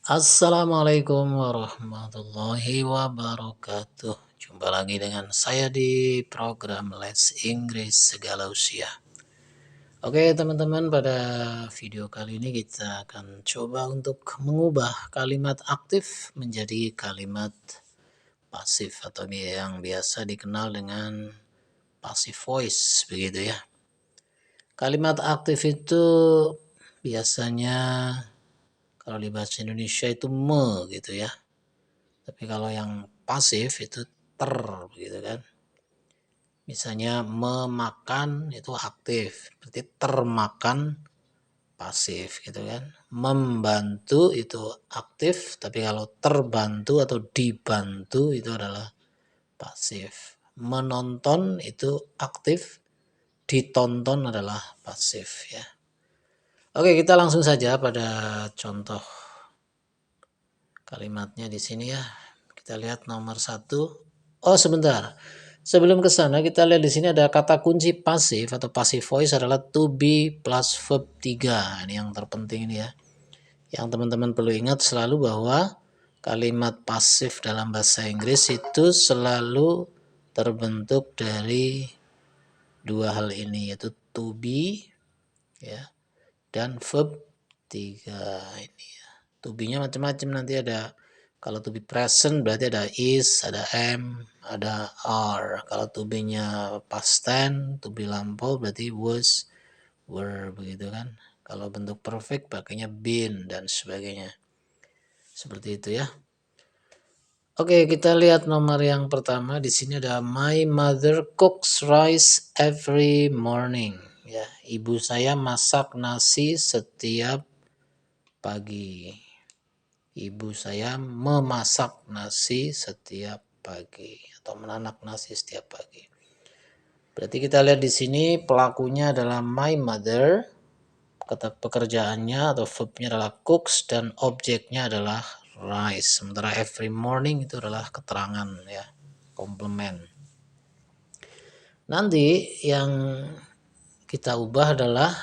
Assalamualaikum warahmatullahi wabarakatuh. Jumpa lagi dengan saya di program Let's Inggris Segala Usia. Oke teman-teman, pada video kali ini kita akan coba untuk mengubah kalimat aktif menjadi kalimat pasif atau yang biasa dikenal dengan passive voice begitu ya. Kalimat aktif itu biasanya kalau di bahasa Indonesia itu gitu ya. Tapi kalau yang pasif itu begitu kan. Misalnya memakan itu aktif, berarti termakan pasif gitu kan. Membantu itu aktif, tapi kalau terbantu atau dibantu itu adalah pasif. Menonton itu aktif, ditonton adalah pasif ya. Oke, kita langsung saja pada contoh kalimatnya di sini ya. Kita lihat nomor 1. Oh, sebentar. Sebelum ke sana kita lihat di sini ada kata kunci pasif atau passive voice adalah to be plus verb 3. Ini yang terpenting ini ya. Yang teman-teman perlu ingat selalu bahwa kalimat pasif dalam bahasa Inggris itu selalu terbentuk dari dua hal ini, yaitu to be ya dan verb 3 ini ya. To be-nya macam-macam, nanti ada kalau to be present berarti ada is, ada am, ada are. Kalau to be-nya past tense, to be lampau berarti was, were begitu kan. Kalau bentuk perfect pakainya been dan sebagainya. Seperti itu ya. Oke, kita lihat nomor yang pertama. Di sini ada my mother cooks rice every morning. Ya, ibu saya masak nasi setiap pagi. Ibu saya memasak nasi setiap pagi atau menanak nasi setiap pagi. Berarti kita lihat di sini pelakunya adalah my mother, kata pekerjaannya atau verbnya adalah cooks dan objeknya adalah rice. Sementara every morning itu adalah keterangan ya, komplement. Nanti yang kita ubah adalah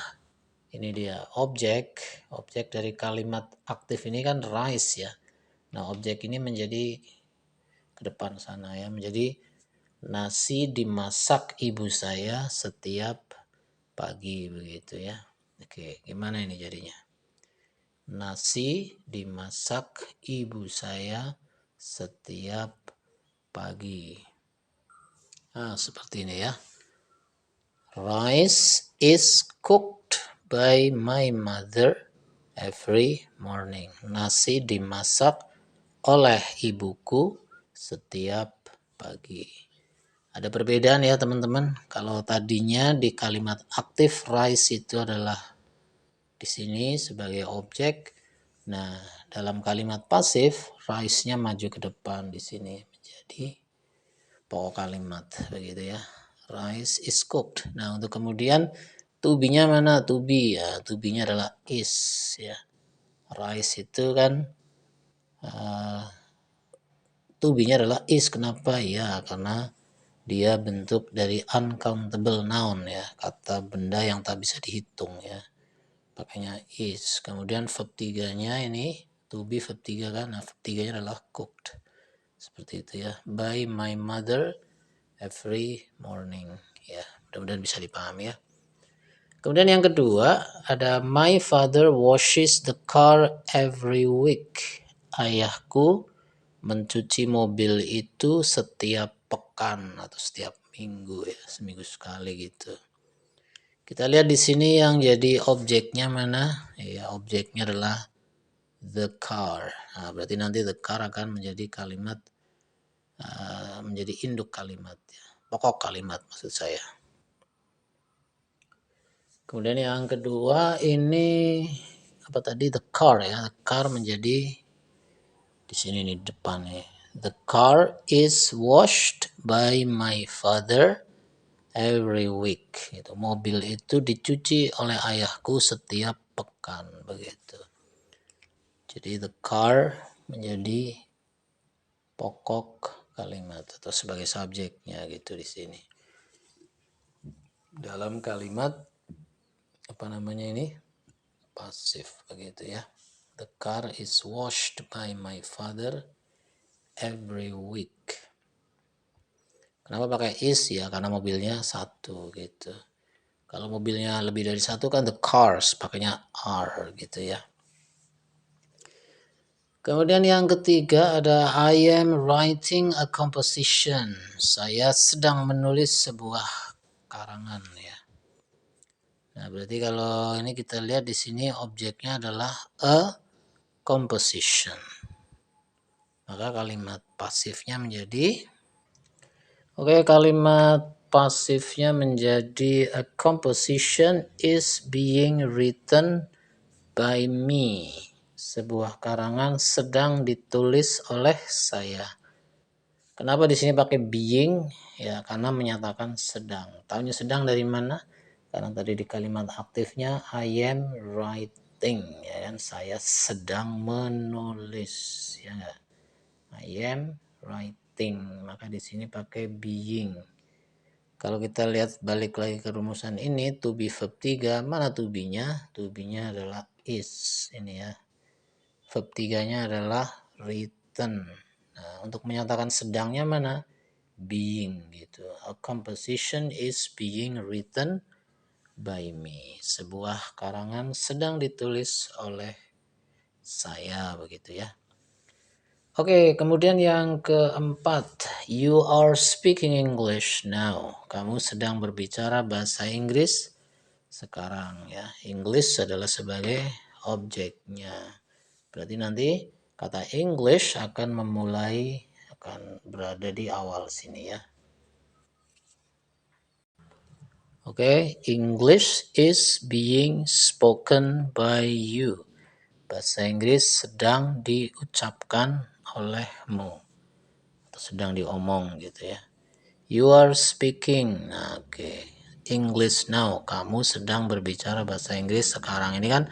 ini dia objek dari kalimat aktif ini kan rice ya. Nah, objek ini menjadi ke depan sana ya, menjadi nasi dimasak ibu saya setiap pagi begitu ya. Oke, gimana ini jadinya? Nasi dimasak ibu saya setiap pagi. Nah, seperti ini ya. Rice is cooked by my mother every morning. Nasi dimasak oleh ibuku setiap pagi. Ada perbedaan ya teman-teman. Kalau tadinya di kalimat aktif rice itu adalah di sini sebagai objek. Nah, dalam kalimat pasif rice-nya maju ke depan di sini menjadi pokok kalimat begitu ya. Rice is cooked. Nah, untuk kemudian to be-nya mana? To be ya, to be-nya adalah is ya. Rice itu kan to be-nya adalah is. Kenapa? Ya, karena dia bentuk dari uncountable noun ya, kata benda yang tak bisa dihitung ya. Pakainya is. Kemudian verb 3-nya ini to be verb 3 kan. Nah, verb 3-nya adalah cooked. Seperti itu ya. By my mother every morning ya. Mudah-mudahan bisa dipahami ya. Kemudian yang kedua ada my father washes the car every week. Ayahku mencuci mobil itu setiap pekan atau setiap minggu ya, seminggu sekali gitu. Kita lihat di sini yang jadi objeknya mana? Ya, objeknya adalah the car. Nah, berarti nanti the car akan menjadi kalimat menjadi induk kalimat ya. Pokok kalimat maksud saya. Kemudian yang kedua ini apa tadi, the car ya. The car menjadi di sini nih depan ya. The car is washed by my father every week. Itu mobil itu dicuci oleh ayahku setiap pekan begitu. Jadi the car menjadi pokok kalimat atau sebagai subjeknya gitu di sini. Dalam kalimat apa namanya ini? Pasif begitu ya. The car is washed by my father every week. Kenapa pakai is ya? Karena mobilnya satu gitu. Kalau mobilnya lebih dari satu kan the cars, pakainya are gitu ya. Kemudian yang ketiga ada I am writing a composition. Saya sedang menulis sebuah karangan ya. Nah, berarti kalau ini kita lihat di sini objeknya adalah a composition. Maka kalimat pasifnya menjadi kalimat pasifnya menjadi a composition is being written by me. Sebuah karangan sedang ditulis oleh saya. Kenapa di sini pakai being? Ya, karena menyatakan sedang. Tahunya sedang dari mana? Karena tadi di kalimat aktifnya I am writing, ya kan? Saya sedang menulis, ya enggak? I am writing. Maka di sini pakai being. Kalau kita lihat balik lagi ke rumusan ini, to be verb 3, mana to be-nya? To be-nya adalah is. Ini ya. Verb 3-nya adalah written. Nah, untuk menyatakan sedangnya mana? Being gitu. A composition is being written by me. Sebuah karangan sedang ditulis oleh saya begitu ya. Oke, kemudian yang keempat, you are speaking English now. Kamu sedang berbicara bahasa Inggris sekarang ya. English adalah sebagai objeknya. Berarti nanti kata English akan berada di awal sini ya. Oke, English is being spoken by you. Bahasa Inggris sedang diucapkan olehmu atau sedang diomong gitu ya. You are speaking. English now. Kamu sedang berbicara bahasa Inggris sekarang. Ini kan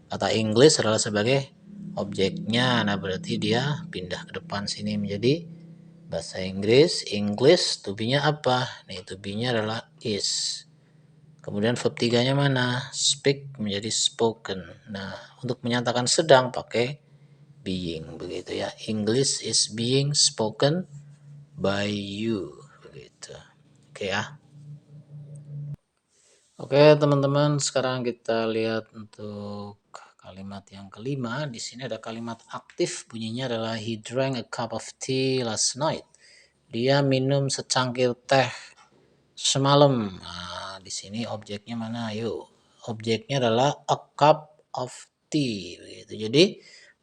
kata English adalah sebagai objeknya. Nah, berarti dia pindah ke depan sini menjadi bahasa Inggris. English to be-nya apa? Nih, to be-nya adalah is. Kemudian verb 3-nya mana? Speak menjadi spoken. Nah, untuk menyatakan sedang pakai being begitu ya. English is being spoken by you begitu. Oke ya. Oke, teman-teman, sekarang kita lihat untuk kalimat yang kelima. Di sini ada kalimat aktif, bunyinya adalah he drank a cup of tea last night. Dia minum secangkir teh semalam. Nah, di sini objeknya mana? Ayo. Objeknya adalah a cup of tea begitu. Jadi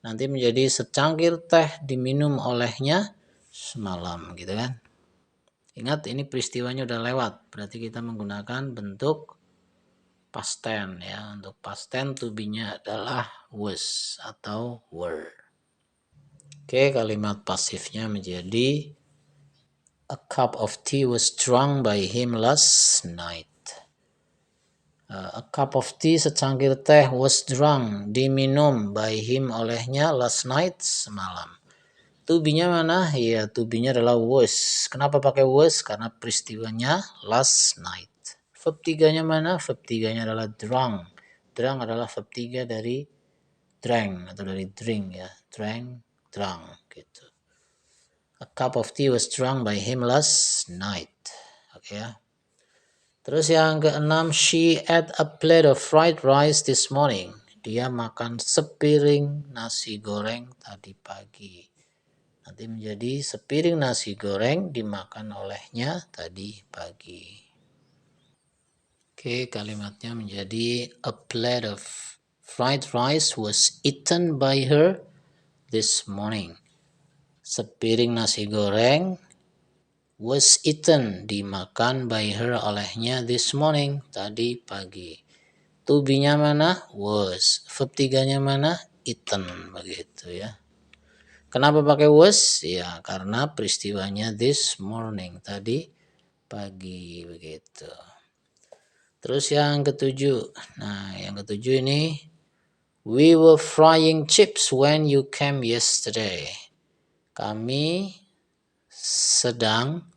nanti menjadi secangkir teh diminum olehnya semalam gitu kan. Ingat ini peristiwanya udah lewat, berarti kita menggunakan bentuk past tense ya. Untuk past tense to be-nya adalah was atau were. Oke, kalimat pasifnya menjadi a cup of tea was drunk by him last night. A cup of tea, secangkir teh, was drunk, diminum by him olehnya last night, semalam. To be-nya mana? Ya, to be-nya adalah was. Kenapa pakai was? Karena peristiwanya last night. Verb 3-nya mana? Verb 3-nya adalah drunk. Drunk adalah verb 3 dari drank atau dari drink ya. Drank, drunk gitu. A cup of tea was drunk by him last night. Oke ya. Terus yang keenam, she ate a plate of fried rice this morning. Dia makan sepiring nasi goreng tadi pagi. Nanti menjadi sepiring nasi goreng dimakan olehnya tadi pagi. Oke, kalimatnya menjadi a plate of fried rice was eaten by her this morning. Sepiring nasi goreng was eaten, dimakan by her olehnya this morning, tadi pagi. To be-nya mana? Was. Verb 3-nya mana? Eaten, begitu ya. Kenapa pakai was? Ya, karena peristiwanya this morning, tadi pagi, begitu. Terus yang ketujuh. Nah, yang ketujuh ini, we were frying chips when you came yesterday. Kami sedang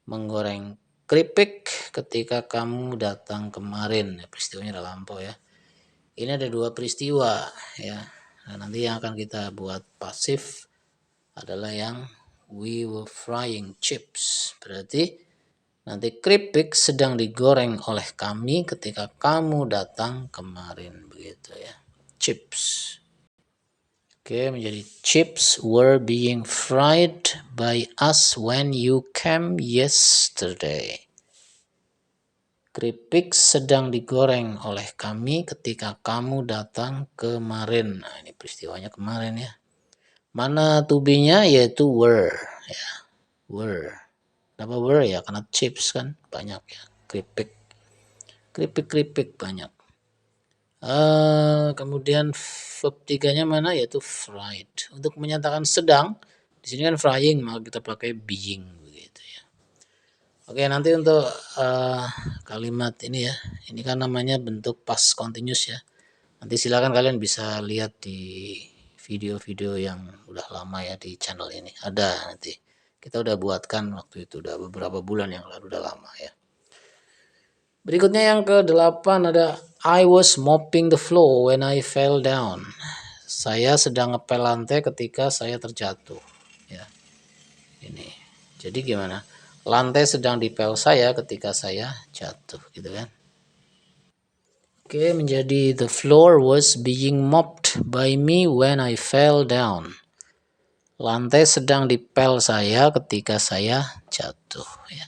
menggoreng keripik ketika kamu datang kemarin. Peristiwanya udah lampau ya. Ini ada dua peristiwa ya. Nah, nanti yang akan kita buat pasif adalah yang we were frying chips. Berarti nanti keripik sedang digoreng oleh kami ketika kamu datang kemarin, begitu ya. Chips. Oke, menjadi chips were being fried by us when you came yesterday. Keripik sedang digoreng oleh kami ketika kamu datang kemarin. Nah, ini peristiwanya kemarin ya. Mana to-be-nya? Yaitu were. Ya, were. Kenapa were ya? Karena chips kan banyak ya. Keripik. Keripik banyak. Kemudian verb 3-nya mana? Yaitu fried. Untuk menyatakan sedang, di sini kan frying, maka kita pakai being begitu ya. Oke, nanti untuk kalimat ini ya. Ini kan namanya bentuk past continuous ya. Nanti silakan kalian bisa lihat di video-video yang udah lama ya di channel ini. Ada nanti. Kita udah buatkan waktu itu, udah beberapa bulan yang lalu, udah lama ya. Berikutnya yang ke-8 ada I was mopping the floor when I fell down. Saya sedang ngepel lantai ketika saya terjatuh. Ya. Ini. Jadi gimana? Lantai sedang dipel saya ketika saya jatuh, gitu kan? Oke, menjadi the floor was being mopped by me when I fell down. Lantai sedang dipel saya ketika saya jatuh. Ya.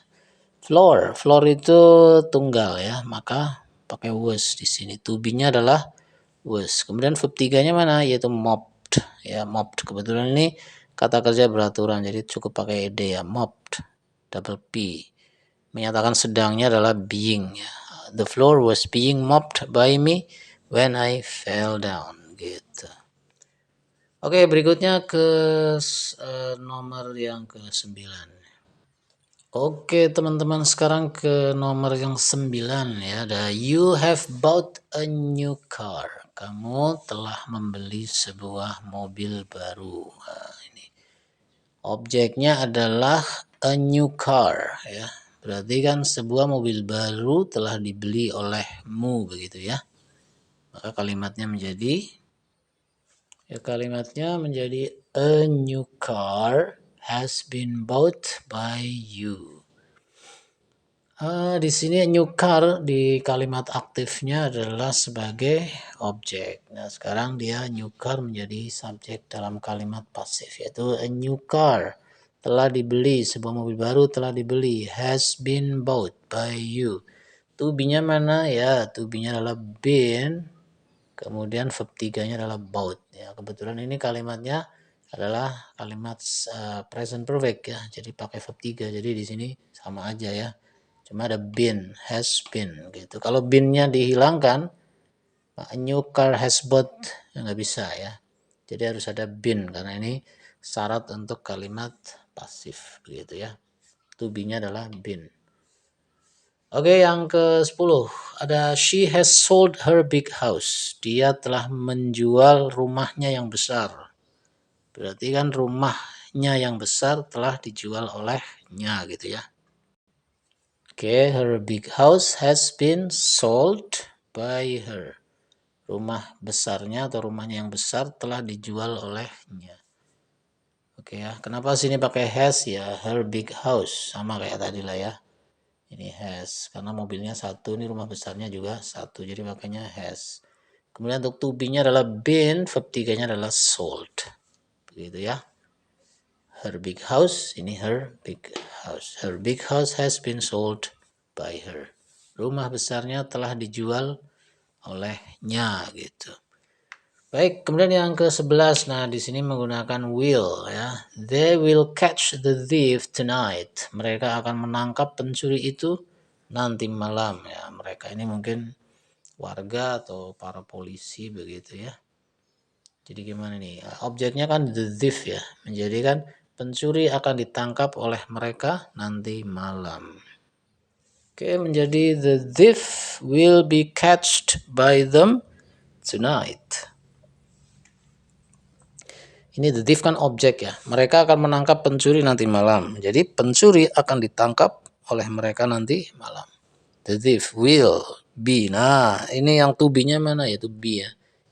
Floor itu tunggal ya, maka pakai was di sini. To be-nya adalah was. Kemudian verb 3-nya mana? Yaitu mopped. Ya, mopped. Kebetulan ini kata kerja beraturan, jadi cukup pakai ed ya, mopped. Double P. Menyatakan sedangnya adalah being ya. The floor was being mopped by me when I fell down. Gitu. Oke, berikutnya ke nomor yang ke-9. Oke, teman-teman, sekarang ke nomor yang 9 ya. Ada you have bought a new car. Kamu telah membeli sebuah mobil baru. Nah, ini. Objeknya adalah a new car ya. Berarti kan sebuah mobil baru telah dibeli olehmu begitu ya. Maka kalimatnya menjadi a new car has been bought by you. Di sini new car di kalimat aktifnya adalah sebagai objek. Nah, sekarang dia new car menjadi subjek dalam kalimat pasif, yaitu a new car telah dibeli, sebuah mobil baru telah dibeli, has been bought by you. To be-nya mana? Ya, to be-nya adalah been, kemudian verb 3-nya adalah bought. Ya, kebetulan ini kalimatnya adalah kalimat present perfect ya, jadi pakai verb 3. Jadi di sini sama aja ya. Cuma ada been, has been gitu. Kalau been-nya dihilangkan, a new car has bought ya nggak bisa ya. Jadi harus ada been karena ini syarat untuk kalimat pasif begitu ya. To be-nya adalah been. Oke, yang ke-10 ada she has sold her big house. Dia telah menjual rumahnya yang besar. Berarti kan rumahnya yang besar telah dijual olehnya gitu ya. Oke, her big house has been sold by her. Rumah besarnya atau rumahnya yang besar telah dijual olehnya. Oke ya, kenapa sini pakai has ya? Her big house sama kayak tadi lah ya. Ini has karena mobilnya satu, ini rumah besarnya juga satu, jadi makanya has. Kemudian untuk to be-nya adalah been, verb 3-nya adalah sold. Begitu ya. Her big house, ini her big house. Her big house has been sold by her. Rumah besarnya telah dijual olehnya gitu. Baik, kemudian yang ke-11. Nah, di sini menggunakan will ya. They will catch the thief tonight. Mereka akan menangkap pencuri itu nanti malam ya. Mereka ini mungkin warga atau para polisi begitu ya. Jadi gimana nih? Objeknya kan the thief ya. Menjadi kan pencuri akan ditangkap oleh mereka nanti malam. Oke, menjadi the thief will be catched by them tonight. Ini the thief kan objek ya. Mereka akan menangkap pencuri nanti malam. Jadi pencuri akan ditangkap oleh mereka nanti malam. The thief will be. Nah, ini yang to be-nya mana? Yaitu be ya.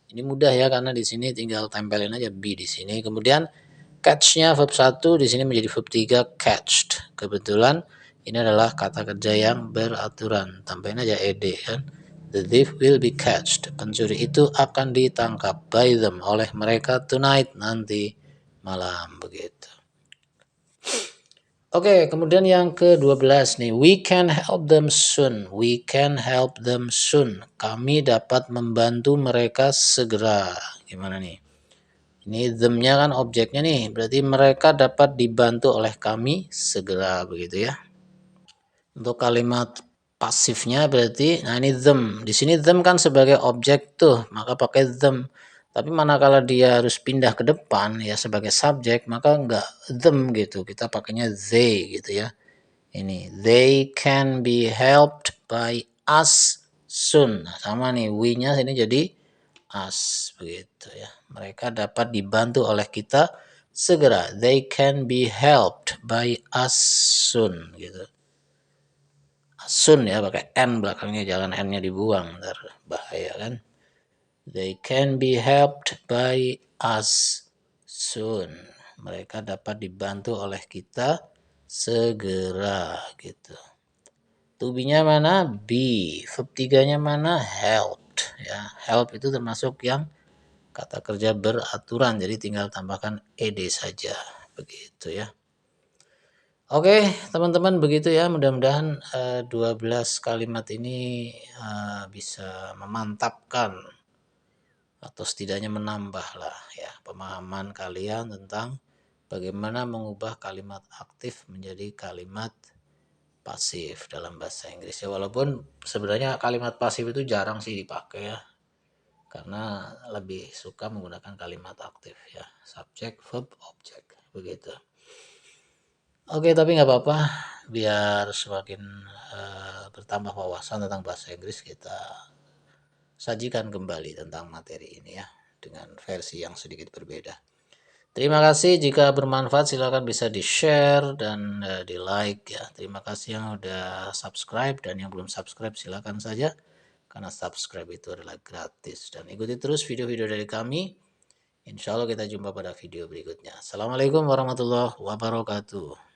Ini mudah ya karena di sini tinggal tempelin aja be di sini. Kemudian catch-nya verb 1 di sini menjadi verb 3 catched. Kebetulan ini adalah kata kerja yang beraturan. Tambahin aja ed kan. The thief will be catched. Pencuri itu akan ditangkap by them oleh mereka tonight nanti malam begitu. Oke, kemudian yang ke-12 nih. We can help them soon. We can help them soon. Kami dapat membantu mereka segera. Gimana nih? Ini them-nya kan objeknya nih. Berarti mereka dapat dibantu oleh kami segera begitu ya. Untuk kalimat pasifnya berarti nah ini them. Di sini them kan sebagai objek tuh, maka pakai them. Tapi manakala dia harus pindah ke depan ya sebagai subjek, maka enggak them gitu. Kita pakainya they gitu ya. Ini they can be helped by us soon. Nah, sama nih we-nya sini jadi us begitu ya. Mereka dapat dibantu oleh kita segera. They can be helped by us soon gitu. Soon ya pakai n belakangnya, jangan n-nya dibuang, ntar bahaya kan. They can be helped by us soon. Mereka dapat dibantu oleh kita segera gitu. To be-nya mana? Be. Verb 3-nya mana? Helped ya. Help itu termasuk yang kata kerja beraturan, jadi tinggal tambahkan ed saja begitu ya. Oke, teman-teman begitu ya. Mudah-mudahan 12 kalimat ini bisa memantapkan atau setidaknya menambah lah ya pemahaman kalian tentang bagaimana mengubah kalimat aktif menjadi kalimat pasif dalam bahasa Inggris ya. Walaupun sebenarnya kalimat pasif itu jarang sih dipakai ya. Karena lebih suka menggunakan kalimat aktif ya. Subjek, verb, objek begitu. Oke, tapi nggak apa-apa, biar semakin bertambah wawasan tentang bahasa Inggris, kita sajikan kembali tentang materi ini ya, dengan versi yang sedikit berbeda. Terima kasih, jika bermanfaat silakan bisa di-share dan di-like ya. Terima kasih yang udah subscribe, dan yang belum subscribe silakan saja, karena subscribe itu adalah gratis. Dan ikuti terus video-video dari kami. Insya Allah kita jumpa pada video berikutnya. Assalamualaikum warahmatullahi wabarakatuh.